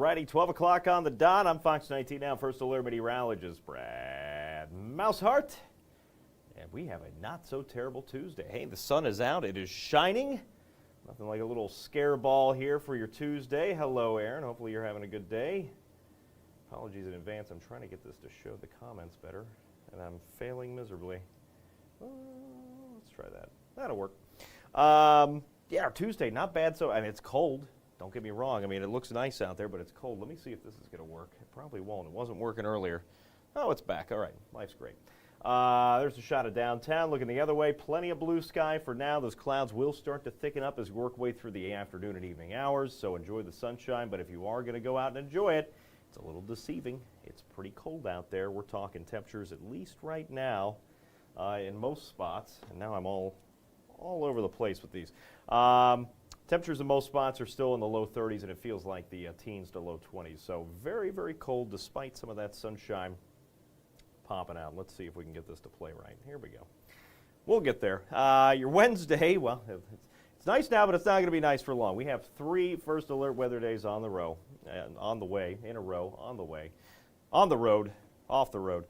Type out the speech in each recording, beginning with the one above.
Alrighty, 12 o'clock on the dot. I'm Fox 19 now, First Alert Meteorologist Brad Maushart. And we have a not-so-terrible Tuesday. Hey, the sun is out. It is shining. Nothing like a little scare ball here for your Tuesday. Hello, Aaron. Hopefully you're having a good day. Apologies in advance. I'm trying to get this to show the comments better, and I'm failing miserably. Let's try that. That'll work. Yeah, our Tuesday, not bad. So, I mean, it's cold. Don't get me wrong. I mean, it looks nice out there, but it's cold. Let me see if this is going to work. It probably won't. It wasn't working earlier. Oh, it's back. All right. Life's great. There's a shot of downtown. Looking the other way. Plenty of blue sky for now. Those clouds will start to thicken up as we work way through the afternoon and evening hours, so enjoy the sunshine. But if you are going to go out and enjoy it, it's a little deceiving. It's pretty cold out there. We're talking temperatures, at least right now, in most spots. And now I'm all over the place with these. Temperatures in most spots are still in the low 30s, and it feels like the teens to low 20s. So very, very cold despite some of that sunshine popping out. Let's see if we can get this to play right. Here we go. We'll get there. Your Wednesday, well, it's nice now, but it's not going to be nice for long. We have 3 First Alert weather days on the row, on the way, in a row, on the way, on the road, off the road.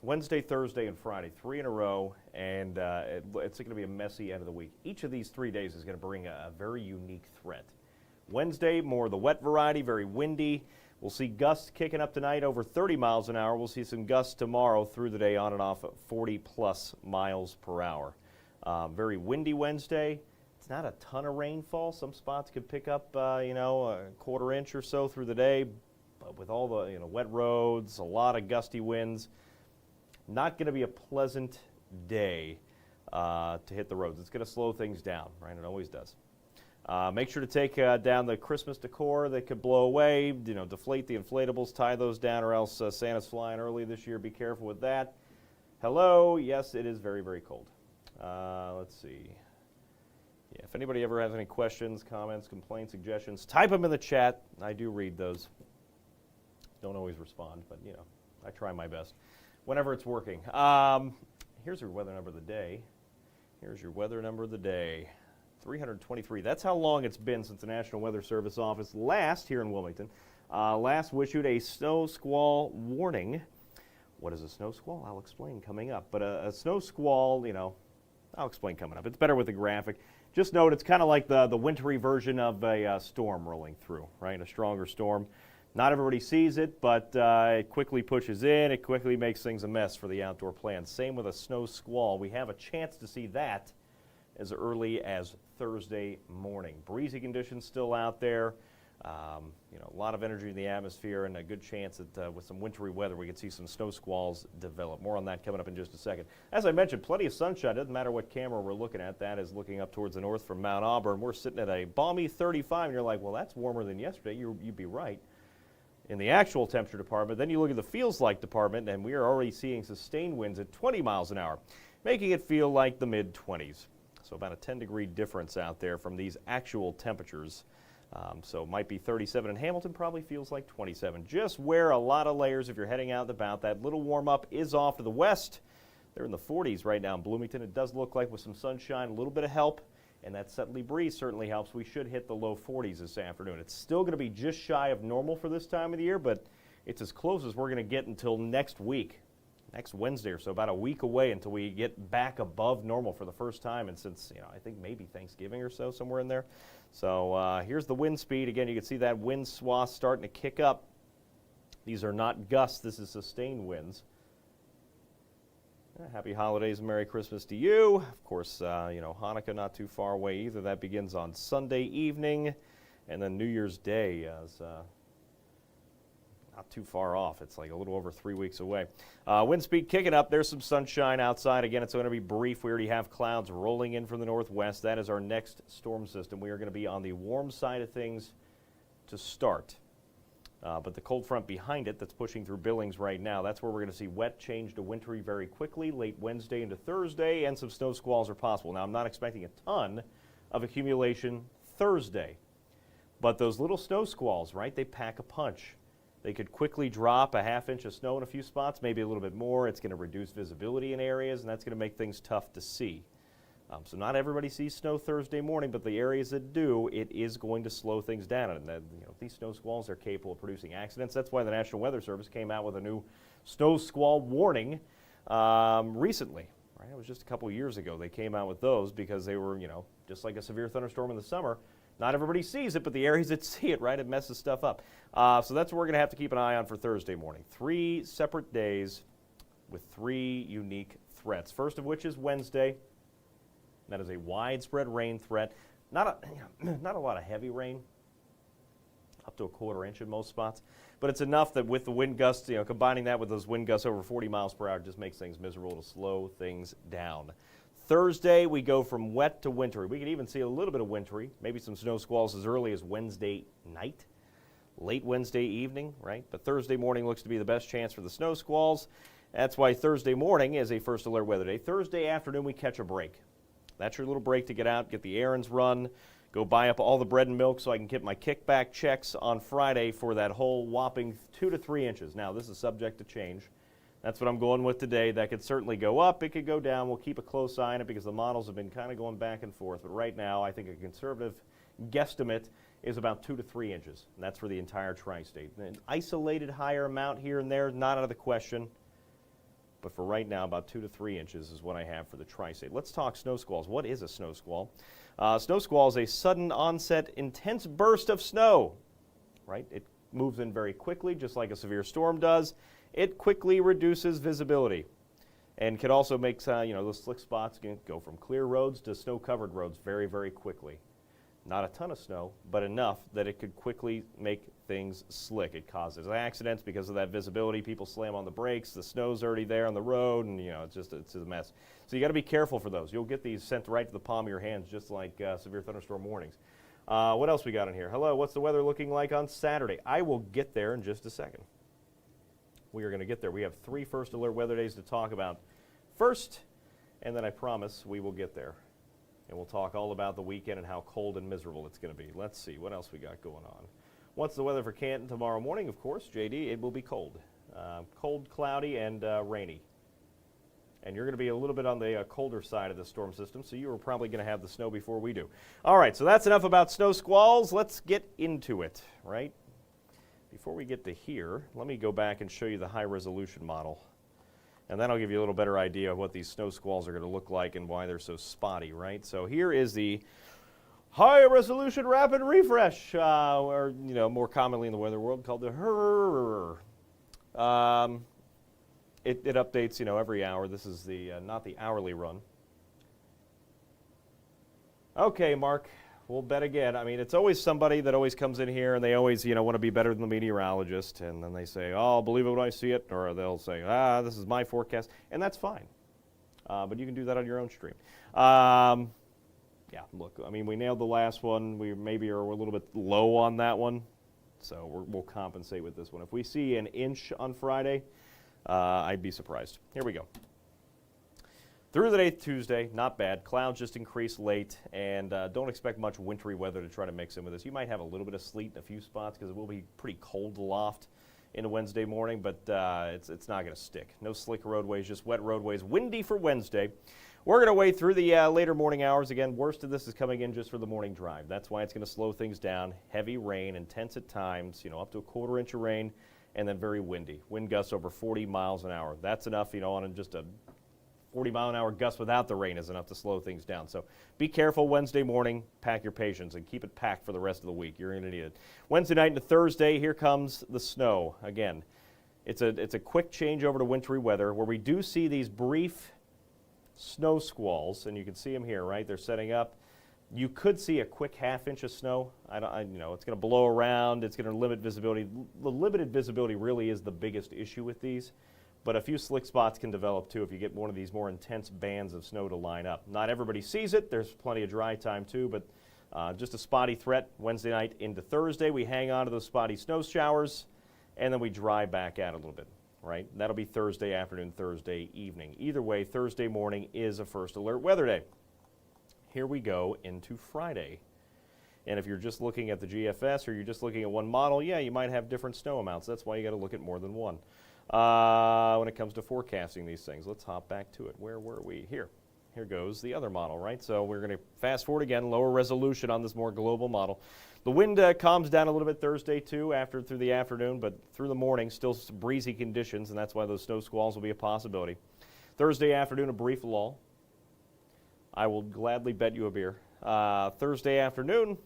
Wednesday, Thursday, and Friday, 3 in a row, and it's going to be a messy end of the week. Each of these 3 days is going to bring a very unique threat. Wednesday, more the wet variety, very windy. We'll see gusts kicking up tonight over 30 miles an hour. We'll see some gusts tomorrow through the day on and off at 40-plus miles per hour. Very windy Wednesday. It's not a ton of rainfall. Some spots could pick up, a quarter inch or so through the day, but with all the wet roads, a lot of gusty winds, not going to be a pleasant day to hit the roads. It's going to slow things down, right? It always does. Make sure to take down the Christmas decor that could blow away. Deflate the inflatables, tie those down, or else Santa's flying early this year. Be careful with that. Hello. Yes, it is very, very cold. Let's see. Yeah, if anybody ever has any questions, comments, complaints, suggestions, type them in the chat. I do read those. Don't always respond, but I try my best whenever it's working. Here's your weather number of the day. Here's your weather number of the day. 323. That's how long it's been since the National Weather Service office last here in Wilmington last issued a snow squall warning. What is a snow squall? I'll explain coming up. But a snow squall, I'll explain coming up. It's better with the graphic. Just note it's kind of like the wintry version of a storm rolling through, right? A stronger storm. Not everybody sees it, but it quickly pushes in. It quickly makes things a mess for the outdoor plans. Same with a snow squall. We have a chance to see that as early as Thursday morning. Breezy conditions still out there. A lot of energy in the atmosphere, and a good chance that with some wintry weather we could see some snow squalls develop. More on that coming up in just a second. As I mentioned, plenty of sunshine. Doesn't matter what camera we're looking at. That is looking up towards the north from Mount Auburn. We're sitting at a balmy 35, and you're like, well, that's warmer than yesterday. You'd be right in the actual temperature department. Then you look at the feels like department, and we are already seeing sustained winds at 20 miles an hour, making it feel like the mid-20s. So about a 10-degree difference out there from these actual temperatures. So it might be 37 in Hamilton, probably feels like 27. Just wear a lot of layers if you're heading out and about. That little warm-up is off to the west. They're in the 40s right now in Bloomington. It does look like with some sunshine, a little bit of help, and that southerly breeze certainly helps. We should hit the low 40s this afternoon. It's still going to be just shy of normal for this time of the year, but it's as close as we're going to get until next week. Next Wednesday or so, about a week away until we get back above normal for the first time, and since, I think maybe Thanksgiving or so, somewhere in there. So here's the wind speed. Again, you can see that wind swath starting to kick up. These are not gusts. This is sustained winds. Happy holidays and Merry Christmas to you. Of course, Hanukkah not too far away either. That begins on Sunday evening, and then New Year's Day is not too far off. It's like a little over 3 weeks away. Wind speed kicking up. There's some sunshine outside. Again, it's going to be brief. We already have clouds rolling in from the northwest. That is our next storm system. We are going to be on the warm side of things to start. But the cold front behind it that's pushing through Billings right now, that's where we're going to see wet change to wintry very quickly, late Wednesday into Thursday, and some snow squalls are possible. Now, I'm not expecting a ton of accumulation Thursday, but those little snow squalls, right, they pack a punch. They could quickly drop a half inch of snow in a few spots, maybe a little bit more. It's going to reduce visibility in areas, and that's going to make things tough to see. So not everybody sees snow Thursday morning, but the areas that do, it is going to slow things down. And these snow squalls are capable of producing accidents. That's why the National Weather Service came out with a new snow squall warning recently. Right? It was just a couple years ago they came out with those because they were, just like a severe thunderstorm in the summer. Not everybody sees it, but the areas that see it, right, it messes stuff up. So that's what we're going to have to keep an eye on for Thursday morning. 3 separate days with 3 unique threats. First of which is Wednesday. That is a widespread rain threat. Not a lot of heavy rain, up to a quarter inch in most spots. But it's enough that with the wind gusts, combining that with those wind gusts over 40 miles per hour just makes things miserable to slow things down. Thursday, we go from wet to wintry. We can even see a little bit of wintry, maybe some snow squalls as early as Wednesday night, late Wednesday evening, right? But Thursday morning looks to be the best chance for the snow squalls. That's why Thursday morning is a first alert weather day. Thursday afternoon, we catch a break. That's your little break to get out, get the errands run, go buy up all the bread and milk so I can get my kickback checks on Friday for that whole whopping 2 to 3 inches. Now, this is subject to change. That's what I'm going with today. That could certainly go up. It could go down. We'll keep a close eye on it because the models have been kind of going back and forth. But right now, I think a conservative guesstimate is about 2 to 3 inches. And that's for the entire tri-state. An isolated higher amount here and there, not out of the question. But for right now, about 2 to 3 inches is what I have for the tri-state. Let's talk snow squalls. What is a snow squall? Snow squall is a sudden onset, intense burst of snow. Right? It moves in very quickly, just like a severe storm does. It quickly reduces visibility and can also make those slick spots can go from clear roads to snow-covered roads very, very quickly. Not a ton of snow, but enough that it could quickly make things slick. It causes accidents because of that visibility. People slam on the brakes. The snow's already there on the road, and it's a mess. So you got to be careful for those. You'll get these sent right to the palm of your hands, just like severe thunderstorm warnings. What else we got in here? Hello, what's the weather looking like on Saturday? I will get there in just a second. We are going to get there. We have 3 first alert weather days to talk about first, and then I promise we will get there. And we'll talk all about the weekend and how cold and miserable it's going to be. Let's see, what else we got going on? What's the weather for Canton tomorrow morning? Of course, JD, it will be cold. Cold, cloudy, and rainy. And you're going to be a little bit on the colder side of the storm system, so you are probably going to have the snow before we do. All right, so that's enough about snow squalls. Let's get into it, right? Before we get to here, let me go back and show you the high-resolution model. And that'll give you a little better idea of what these snow squalls are going to look like and why they're so spotty, right? So here is the high-resolution rapid refresh, or more commonly in the weather world called the HRRR. It updates, every hour. This is the not the hourly run. Okay, Mark. We'll bet again. I mean, it's always somebody that always comes in here and they always, want to be better than the meteorologist. And then they say, oh, I'll believe it when I see it. Or they'll say, this is my forecast. And that's fine. But you can do that on your own stream. Yeah, look, I mean, we nailed the last one. We maybe are a little bit low on that one. So we'll compensate with this one. If we see an inch on Friday, I'd be surprised. Here we go. Through the day Tuesday, not bad. Clouds just increase late, and don't expect much wintry weather to try to mix in with this. You might have a little bit of sleet in a few spots because it will be pretty cold aloft into Wednesday morning, but it's not going to stick. No slick roadways, just wet roadways. Windy for Wednesday. We're going to wait through the later morning hours. Again, worst of this is coming in just for the morning drive. That's why it's going to slow things down. Heavy rain, intense at times, up to a quarter inch of rain, and then very windy. Wind gusts over 40 miles an hour. That's enough, on just a 40-mile-an-hour gust without the rain is enough to slow things down. So be careful Wednesday morning. Pack your patience and keep it packed for the rest of the week. You're going to need it. Wednesday night into Thursday, here comes the snow. Again, it's a quick change over to wintry weather where we do see these brief snow squalls, and you can see them here, right? They're setting up. You could see a quick half-inch of snow. It's going to blow around. It's going to limit visibility. The limited visibility really is the biggest issue with these. But a few slick spots can develop, too, if you get one of these more intense bands of snow to line up. Not everybody sees it. There's plenty of dry time, too, but just a spotty threat Wednesday night into Thursday. We hang on to those spotty snow showers, and then we dry back out a little bit, right? That'll be Thursday afternoon, Thursday evening. Either way, Thursday morning is a first alert weather day. Here we go into Friday. And if you're just looking at the GFS or you're just looking at one model, yeah, you might have different snow amounts. That's why you got to look at more than one. When it comes to forecasting these things. Let's hop back to it. Where were we? Here. here goes the other model, right? So we're going to fast forward again, lower resolution on this more global model. The wind calms down a little bit Thursday too, through the afternoon, but through the morning, still some breezy conditions, and that's why those snow squalls will be a possibility. Thursday afternoon, a brief lull. I will gladly bet you a beer. Thursday afternoon,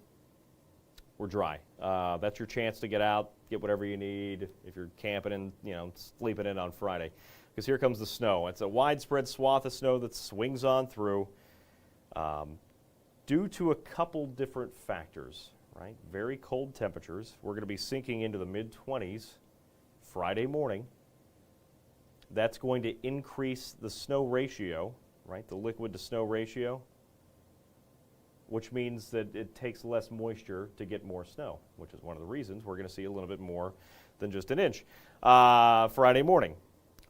we're dry. That's your chance to get out, get whatever you need if you're camping and sleeping in on Friday. Because here comes the snow. It's a widespread swath of snow that swings on through due to a couple different factors, right? Very cold temperatures. We're going to be sinking into the mid-20s Friday morning. That's going to increase the snow ratio, right? The liquid to snow ratio, which means that it takes less moisture to get more snow, which is one of the reasons we're going to see a little bit more than just an inch Friday morning.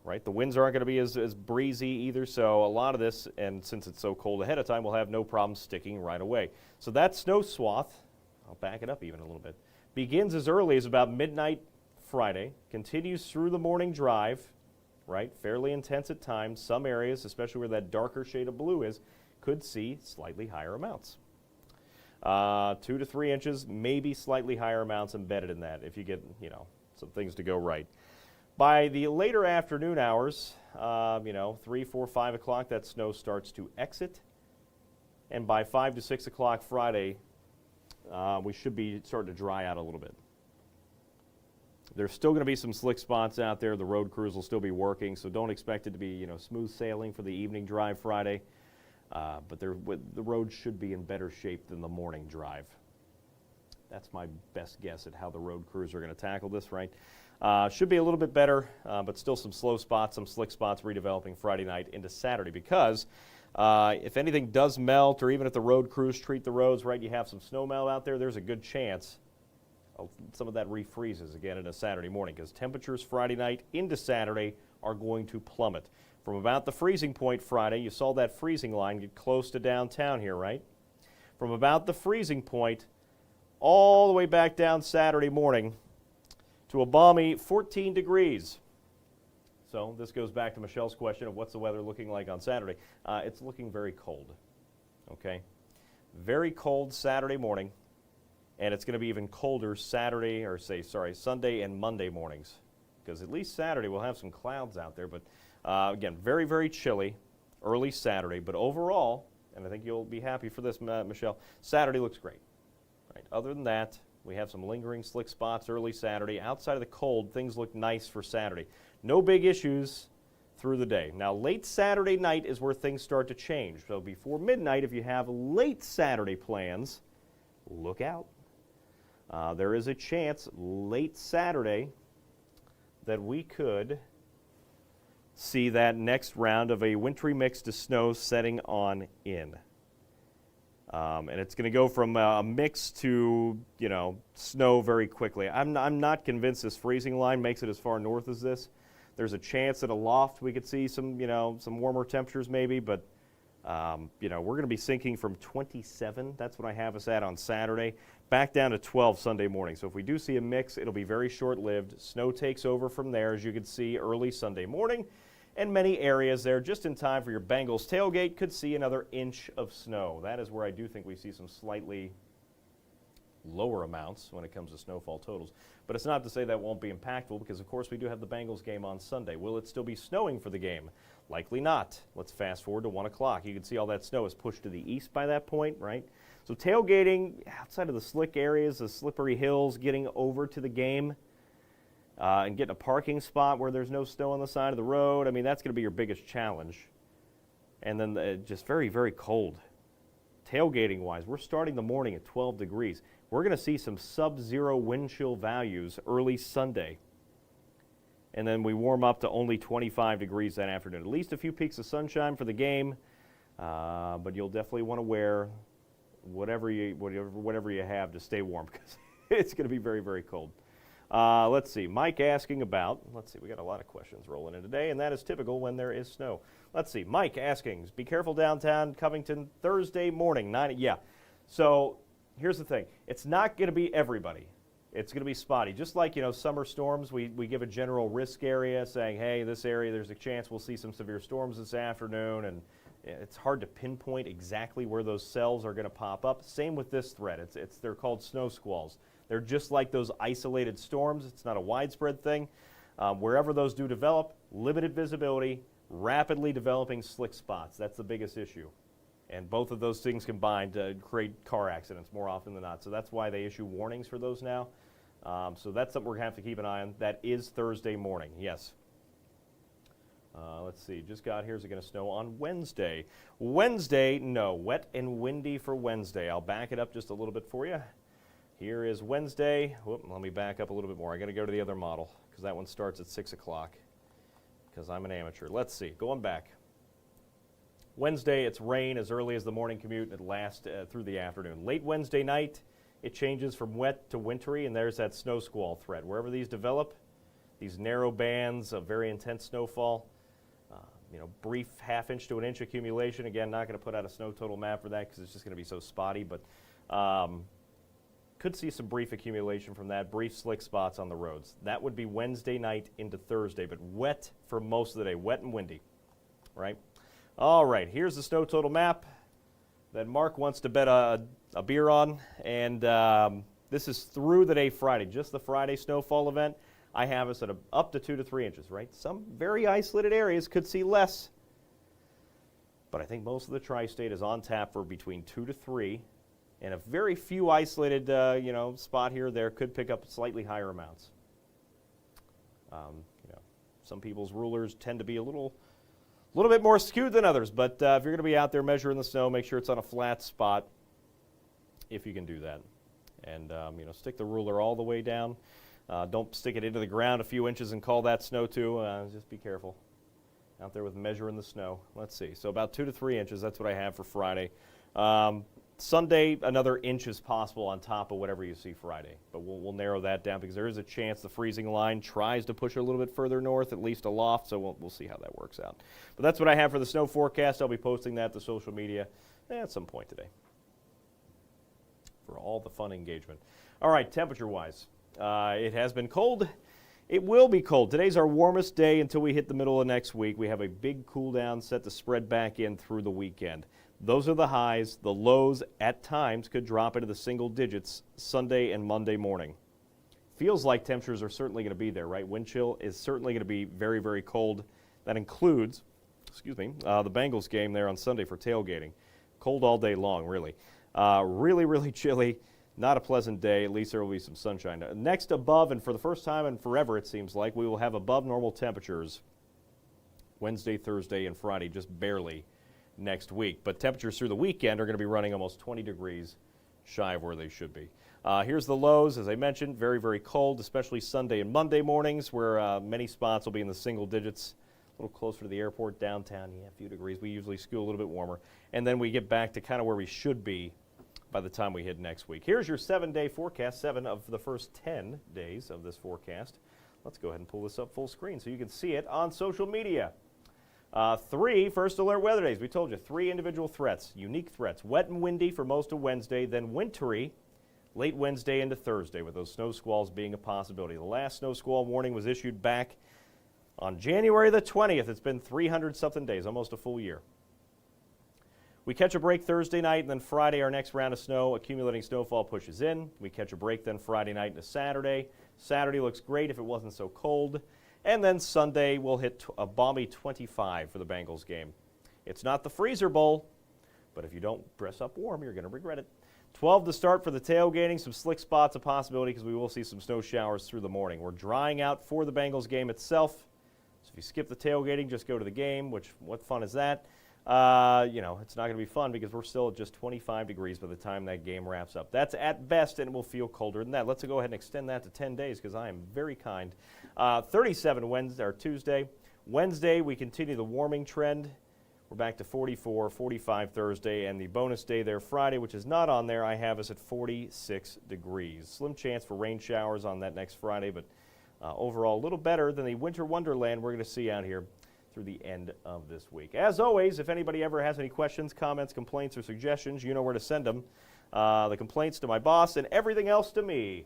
Right, the winds aren't going to be as breezy either, so a lot of this, and since it's so cold ahead of time, we'll have no problem sticking right away. So that snow swath, I'll back it up even a little bit, begins as early as about midnight Friday, continues through the morning drive, right, fairly intense at times. Some areas, especially where that darker shade of blue is, could see slightly higher amounts. 2 to 3 inches, maybe slightly higher amounts embedded in that if you get, some things to go right. By the later afternoon hours, 3, 4, 5 o'clock, that snow starts to exit. And by 5 to 6 o'clock Friday, we should be starting to dry out a little bit. There's still going to be some slick spots out there. The road crews will still be working, so don't expect it to be, smooth sailing for the evening drive Friday. But the road should be in better shape than the morning drive. That's my best guess at how the road crews are going to tackle this, right? Should be a little bit better, but still some slow spots, some slick spots redeveloping Friday night into Saturday because if anything does melt, or even if the road crews treat the roads right, you have some snow melt out there, there's a good chance some of that refreezes again into Saturday morning because temperatures Friday night into Saturday are going to plummet. From about the freezing point Friday, you saw that freezing line get close to downtown here, right? From about the freezing point all the way back down Saturday morning to a balmy 14 degrees. So this goes back to Michelle's question of what's the weather looking like on Saturday. It's looking very cold, okay? Very cold Saturday morning, and it's going to be even colder Sunday and Monday mornings, because at least Saturday we'll have some clouds out there, but again, very, very chilly early Saturday, but overall, and I think you'll be happy for this, Michelle, Saturday looks great. Right? Other than that, we have some lingering slick spots early Saturday. Outside of the cold, things look nice for Saturday. No big issues through the day. Now, late Saturday night is where things start to change. So before midnight, if you have late Saturday plans, look out. There is a chance late Saturday that we could see that next round of a wintry mix to snow setting on in. And it's going to go from a mix to, snow very quickly. I'm not convinced this freezing line makes it as far north as this. There's a chance that aloft we could see some warmer temperatures maybe, but, we're going to be sinking from 27. That's what I have us at on Saturday, back down to 12 Sunday morning. So if we do see a mix, it'll be very short-lived. Snow takes over from there, as you can see, early Sunday morning. And many areas there, just in time for your Bengals tailgate, could see another inch of snow. That is where I do think we see some slightly lower amounts when it comes to snowfall totals. But it's not to say that won't be impactful because, of course, we do have the Bengals game on Sunday. Will it still be snowing for the game? Likely not. Let's fast forward to 1 o'clock. You can see all that snow is pushed to the east by that point, right? So tailgating outside of the slick areas, the slippery hills, getting over to the game, and getting a parking spot where there's no snow on the side of the road, I mean, that's going to be your biggest challenge. And then just very, very cold. Tailgating-wise, we're starting the morning at 12 degrees. We're going to see some sub-zero wind chill values early Sunday. And then we warm up to only 25 degrees that afternoon. At least a few peaks of sunshine for the game, but you'll definitely want to wear whatever you have to stay warm because it's going to be very, very cold. Let's see, Mike asking about, we got a lot of questions rolling in today, and that is typical when there is snow. Let's see, Mike asking, be careful downtown Covington Thursday morning, 9, yeah. So here's the thing, it's not going to be everybody. It's going to be spotty. Just like, summer storms, we give a general risk area saying, hey, this area, there's a chance we'll see some severe storms this afternoon, and, It's hard to pinpoint exactly where those cells are going to pop up. Same with this threat. They're called snow squalls. They're just like those isolated storms. It's not a widespread thing. Wherever those do develop, limited visibility, rapidly developing slick spots. That's the biggest issue. And both of those things combined create car accidents more often than not. So that's why they issue warnings for those now. So that's something we're going to have to keep an eye on. That is Thursday morning, yes. Let's see, just got here. Is it going to snow on Wednesday? Wednesday, no. Wet and windy for Wednesday. I'll back it up just a little bit for you. Here is Wednesday. Whoop, let me back up a little bit more. I got to go to the other model because that one starts at 6 o'clock because I'm an amateur. Let's see, going back. Wednesday, it's rain as early as the morning commute, and it lasts through the afternoon. Late Wednesday night, it changes from wet to wintry, and there's that snow squall threat. Wherever these develop, these narrow bands of very intense snowfall, brief half-inch to an inch accumulation. Again, not going to put out a snow total map for that because it's just going to be so spotty, but could see some brief accumulation from that, brief slick spots on the roads. That would be Wednesday night into Thursday, but wet for most of the day, wet and windy, right? All right, here's the snow total map that Mark wants to bet a beer on, and this is through the day Friday, just the Friday snowfall event. I have us at up to 2 to 3 inches, right? Some very isolated areas could see less, but I think most of the tri-state is on tap for between 2 to 3, and a very few isolated, spot here or there could pick up slightly higher amounts. Some people's rulers tend to be a little bit more skewed than others, but if you're going to be out there measuring the snow, make sure it's on a flat spot if you can do that. And, stick the ruler all the way down. Don't stick it into the ground a few inches and call that snow too. Just be careful out there with measuring the snow. Let's see. So about 2 to 3 inches, that's what I have for Friday. Sunday, another inch is possible on top of whatever you see Friday. But we'll narrow that down because there is a chance the freezing line tries to push it a little bit further north, at least aloft, so we'll see how that works out. But that's what I have for the snow forecast. I'll be posting that to social media at some point today for all the fun engagement. All right, temperature-wise, it has been cold. It will be cold. Today's our warmest day until we hit the middle of next week. We have a big cool down set to spread back in through the weekend. Those are the highs. The lows at times could drop into the single digits Sunday and Monday morning. Feels like temperatures are certainly going to be there, right? Wind chill is certainly going to be very, very cold. That includes, the Bengals game there on Sunday for tailgating. Cold all day long, really. Really, really chilly. Not a pleasant day. At least there will be some sunshine. Next above, and for the first time in forever it seems like, we will have above normal temperatures Wednesday, Thursday, and Friday, just barely next week. But temperatures through the weekend are going to be running almost 20 degrees shy of where they should be. Here's the lows. As I mentioned, very, very cold, especially Sunday and Monday mornings, where many spots will be in the single digits. A little closer to the airport, downtown, a few degrees. We usually skew a little bit warmer. And then we get back to kind of where we should be by the time we hit next week. Here's your 7-day forecast, 7 of the first 10 days of this forecast. Let's go ahead and pull this up full screen so you can see it on social media. 3 first alert weather days. We told you 3 individual threats, unique threats. Wet and windy for most of Wednesday, then wintry late Wednesday into Thursday, with those snow squalls being a possibility. The last snow squall warning was issued back on January the 20th. It's been 300-something days, almost a full year. We catch a break Thursday night, and then Friday our next round of snow. Accumulating snowfall pushes in. We catch a break then Friday night into Saturday. Saturday looks great if it wasn't so cold. And then Sunday we'll hit a balmy 25 for the Bengals game. It's not the freezer bowl, but if you don't dress up warm, you're going to regret it. 12 to start for the tailgating. Some slick spots a possibility because we will see some snow showers through the morning. We're drying out for the Bengals game itself. So if you skip the tailgating, just go to the game, which what fun is that? It's not going to be fun because we're still at just 25 degrees by the time that game wraps up. That's at best, and it will feel colder than that. Let's go ahead and extend that to 10 days because I am very kind. 37 Wednesday or Tuesday. Wednesday, we continue the warming trend. We're back to 44, 45 Thursday, and the bonus day there Friday, which is not on there, I have us at 46 degrees. Slim chance for rain showers on that next Friday, but overall a little better than the winter wonderland we're going to see out here through the end of this week. As always, if anybody ever has any questions, comments, complaints, or suggestions, you know where to send them. The complaints to my boss and everything else to me.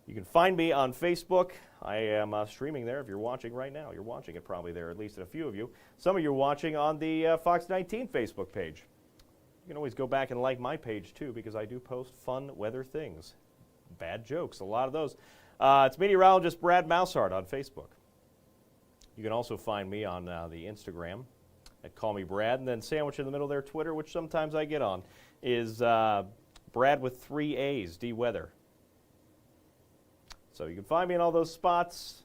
You can find me on Facebook. I am streaming there if you're watching right now. You're watching it probably there, at least a few of you. Some of you are watching on the Fox 19 Facebook page. You can always go back and like my page, too, because I do post fun weather things. Bad jokes, a lot of those. It's meteorologist Brad Maushart on Facebook. You can also find me on the Instagram at Call Me Brad, and then sandwiched in the middle there, Twitter, which sometimes I get on, is Brad with 3 A's, D-Weather. So you can find me in all those spots.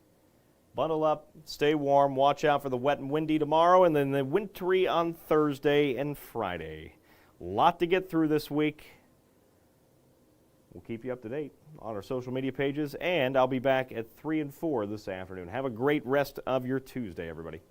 Bundle up, stay warm, watch out for the wet and windy tomorrow, and then the wintry on Thursday and Friday. A lot to get through this week. We'll keep you up to date on our social media pages, and I'll be back at 3 and 4 this afternoon. Have a great rest of your Tuesday, everybody.